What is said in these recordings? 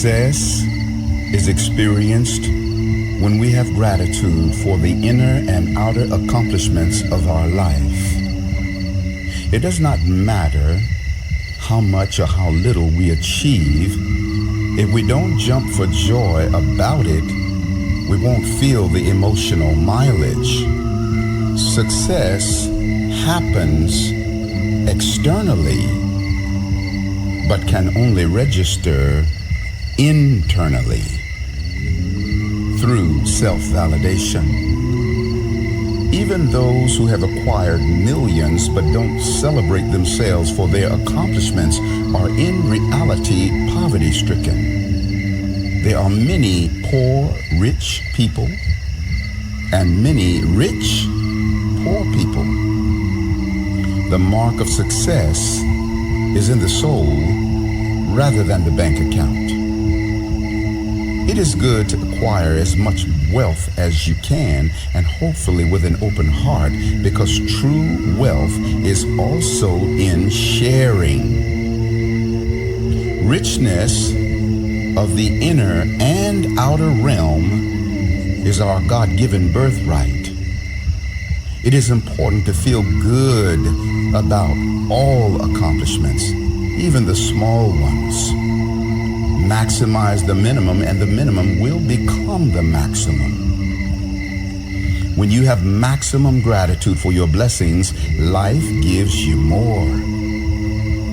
Success is experienced when we have gratitude for the inner and outer accomplishments of our life. It does not matter how much or how little we achieve. If we don't jump for joy about it, we won't feel the emotional mileage. Success happens externally, but can only register internally through self-validation. Even those who have acquired millions but don't celebrate themselves for their accomplishments are in reality poverty-stricken. There are many poor, rich people and many rich, poor people. The mark of success is in the soul rather than the bank account. It is good to acquire as much wealth as you can, and hopefully with an open heart, because true wealth is also in sharing. Richness of the inner and outer realm is our God-given birthright. It is important to feel good about all accomplishments, even the small ones. Maximize the minimum, and the minimum will become the maximum. When you have maximum gratitude for your blessings, life gives you more.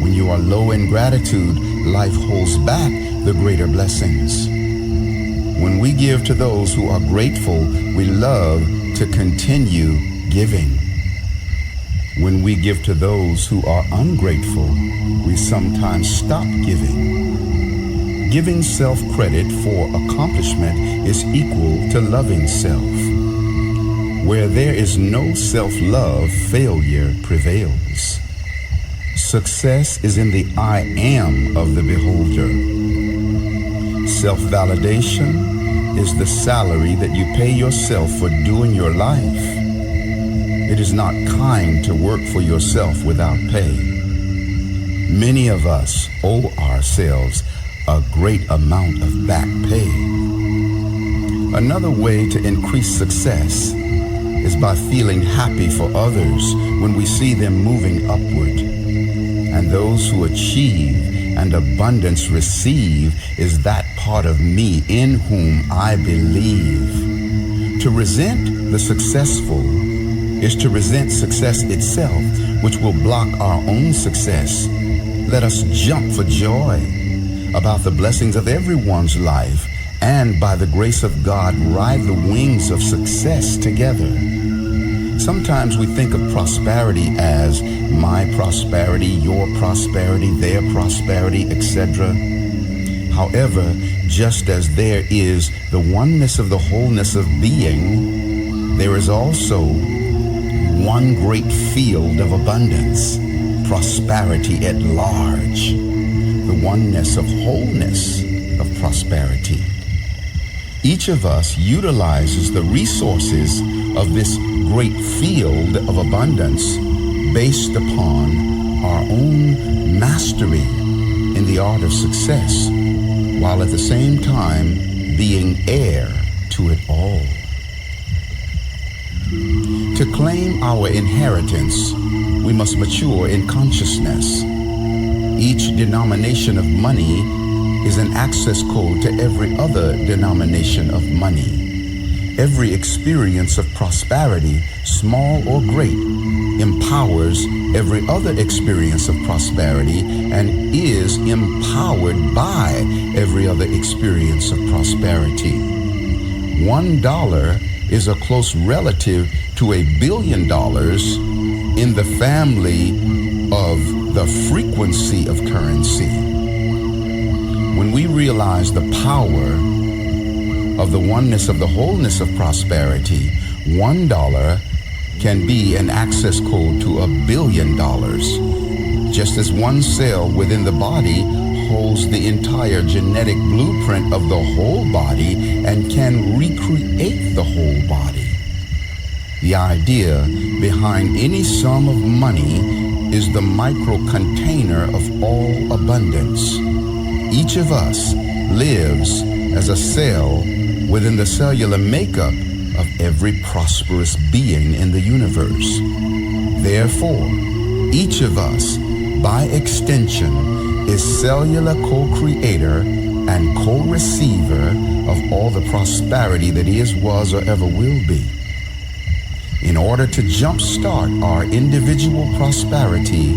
When you are low in gratitude, life holds back the greater blessings. When we give to those who are grateful, we love to continue giving. When we give to those who are ungrateful, we sometimes stop giving. Giving self-credit for accomplishment is equal to loving self. Where there is no self-love, failure prevails. Success is in the I am of the beholder. Self-validation is the salary that you pay yourself for doing your life. It is not kind to work for yourself without pay. Many of us owe ourselves a great amount of back pay. Another way to increase success is by feeling happy for others when we see them moving upward. And those who achieve and abundance receive is that part of me in whom I believe. To resent the successful is to resent success itself, which will block our own success. Let us jump for joy about the blessings of everyone's life, and by the grace of God, ride the wings of success together. Sometimes we think of prosperity as my prosperity, your prosperity, their prosperity, etc. However, just as there is the oneness of the wholeness of being, there is also one great field of abundance, prosperity at large. The oneness of wholeness of prosperity. Each of us utilizes the resources of this great field of abundance based upon our own mastery in the art of success, while at the same time being heir to it all. To claim our inheritance, we must mature in consciousness. Each denomination of money is an access code to every other denomination of money. Every experience of prosperity, small or great, empowers every other experience of prosperity and is empowered by every other experience of prosperity. $1 is a close relative to $1 billion in the family of the frequency of currency. When we realize the power of the oneness of the wholeness of prosperity, $1 can be an access code to $1 billion. Just as one cell within the body holds the entire genetic blueprint of the whole body and can recreate the whole body. The idea behind any sum of money is the micro container of all abundance. Each of us lives as a cell within the cellular makeup of every prosperous being in the universe. Therefore, each of us, by extension, is cellular co-creator and co-receiver of all the prosperity that is, was, or ever will be. In order to jumpstart our individual prosperity,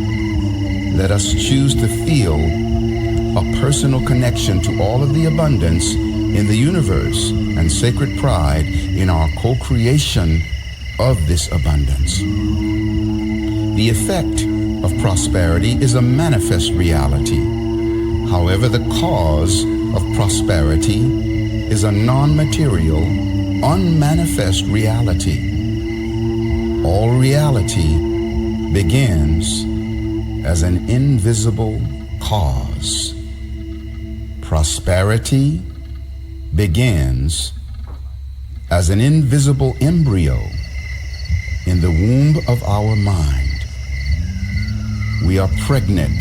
let us choose to feel a personal connection to all of the abundance in the universe and sacred pride in our co-creation of this abundance. The effect of prosperity is a manifest reality. However, the cause of prosperity is a non-material, unmanifest reality. All reality begins as an invisible cause. Prosperity begins as an invisible embryo in the womb of our mind. We are pregnant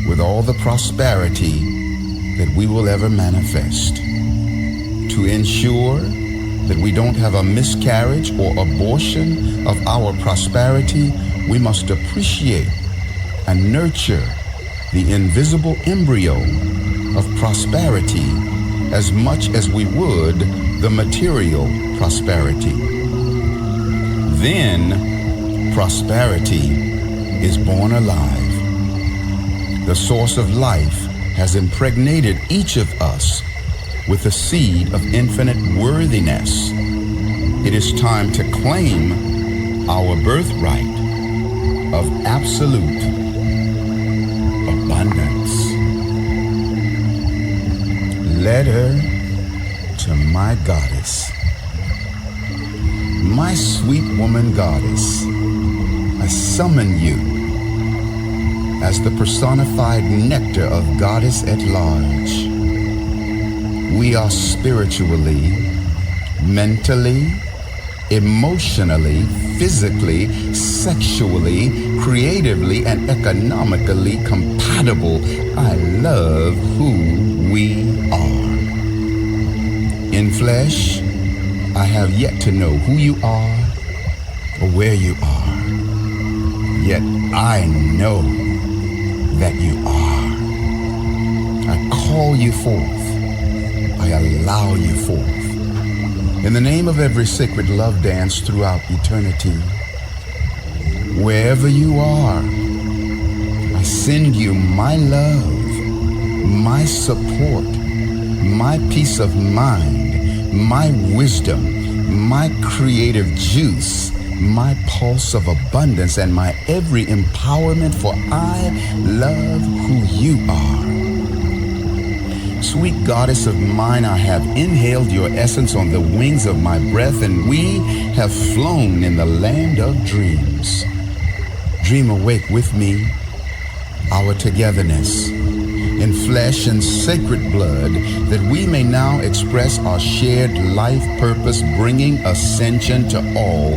with all the prosperity that we will ever manifest. To ensure that we don't have a miscarriage or abortion of our prosperity, we must appreciate and nurture the invisible embryo of prosperity as much as we would the material prosperity. Then prosperity is born alive. The source of life has impregnated each of us with the seed of infinite worthiness. It is time to claim our birthright of absolute abundance. Letter to my goddess. My sweet woman goddess, I summon you as the personified nectar of Goddess at large. We are spiritually, mentally, emotionally, physically, sexually, creatively, and economically compatible. I love who we are. In flesh, I have yet to know who you are or where you are. Yet I know that you are. I call you forth. I allow you forth. In the name of every sacred love dance throughout eternity, wherever you are, I send you my love, my support, my peace of mind, my wisdom, my creative juice, my pulse of abundance, and my every empowerment, for I love who you are. Sweet goddess of mine, I have inhaled your essence on the wings of my breath, and we have flown in the land of dreams. Dream awake with me our togetherness in flesh and sacred blood, that we may now express our shared life purpose, bringing ascension to all.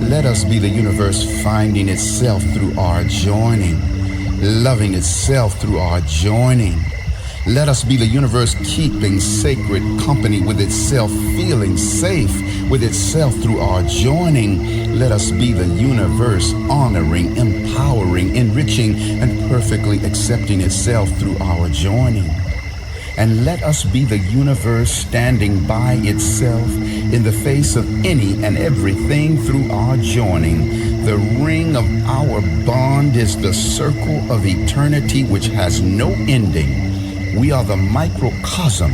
Let us be the universe finding itself through our joining, loving itself through our joining. Let us be the universe keeping sacred company with itself, feeling safe with itself through our joining. Let us be the universe honoring, empowering, enriching, and perfectly accepting itself through our joining. And let us be the universe standing by itself in the face of any and everything through our joining. The ring of our bond is the circle of eternity which has no ending. We are the microcosm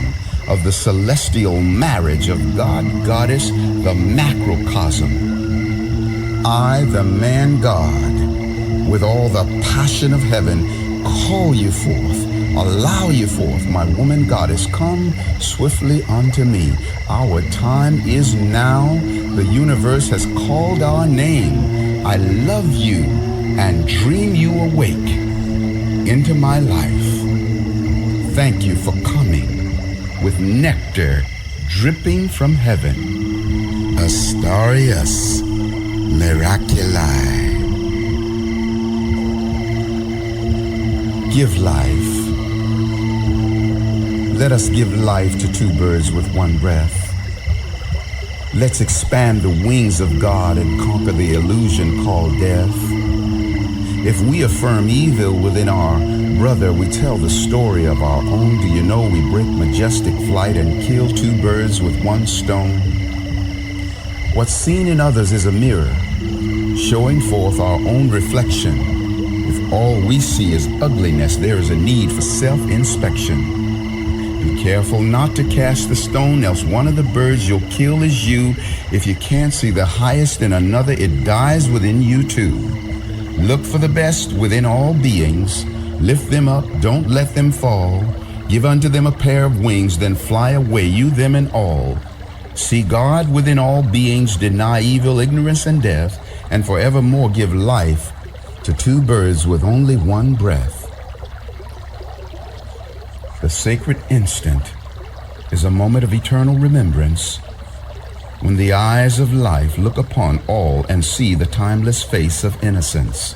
of the celestial marriage of God, Goddess, the macrocosm. I, the man God, with all the passion of heaven, call you forth, allow you forth, my woman goddess, come swiftly unto me. Our time is now. The universe has called our name. I love you and dream you awake into my life. Thank you for coming with nectar dripping from heaven. Astarius, Miraculii. Give life, Let us give life to two birds with one breath. Let's expand the wings of God and conquer the illusion called death. If we affirm evil within our brother, we tell the story of our own. Do you know we break majestic flight and kill two birds with one stone? What's seen in others is a mirror, showing forth our own reflection. If all we see is ugliness, there is a need for self-inspection. Be careful not to cast the stone, else one of the birds you'll kill is you. If you can't see the highest in another, it dies within you too. Look for the best within all beings. Lift them up, don't let them fall. Give unto them a pair of wings, then fly away, you, them, and all. See God within all beings, deny evil, ignorance, and death, and forevermore give life to two birds with only one breath. The sacred instant is a moment of eternal remembrance, when the eyes of life look upon all and see the timeless face of innocence.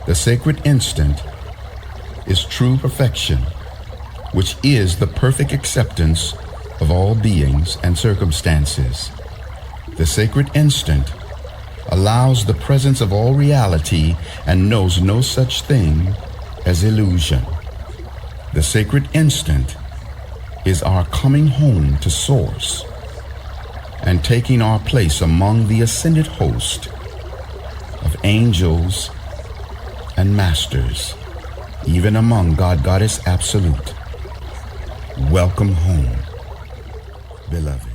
The sacred instant is true perfection, which is the perfect acceptance of all beings and circumstances. The sacred instant allows the presence of all reality and knows no such thing as illusion. The sacred instant is our coming home to Source and taking our place among the ascended host of angels and masters, even among God, Goddess Absolute. Welcome home, beloved.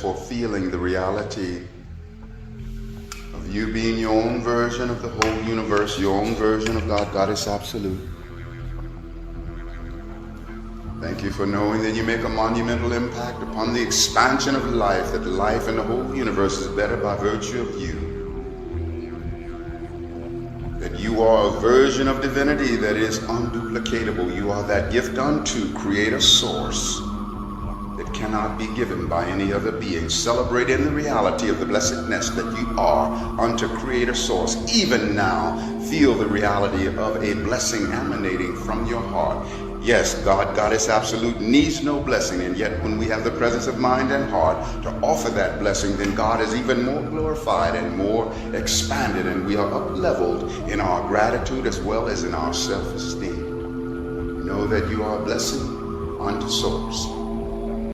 For feeling the reality of you being your own version of the whole universe, your own version of God, Goddess Absolute. Thank you for knowing that you make a monumental impact upon the expansion of life, that life in the whole universe is better by virtue of you. That you are a version of divinity that is unduplicatable. You are that gift unto Creator Source that cannot be given by any other being. Celebrate in the reality of the blessedness that you are unto Creator Source. Even now, feel the reality of a blessing emanating from your heart. Yes, God, Goddess Absolute needs no blessing, and yet when we have the presence of mind and heart to offer that blessing, then God is even more glorified and more expanded, and we are up-leveled in our gratitude as well as in our self-esteem. Know that you are a blessing unto Source.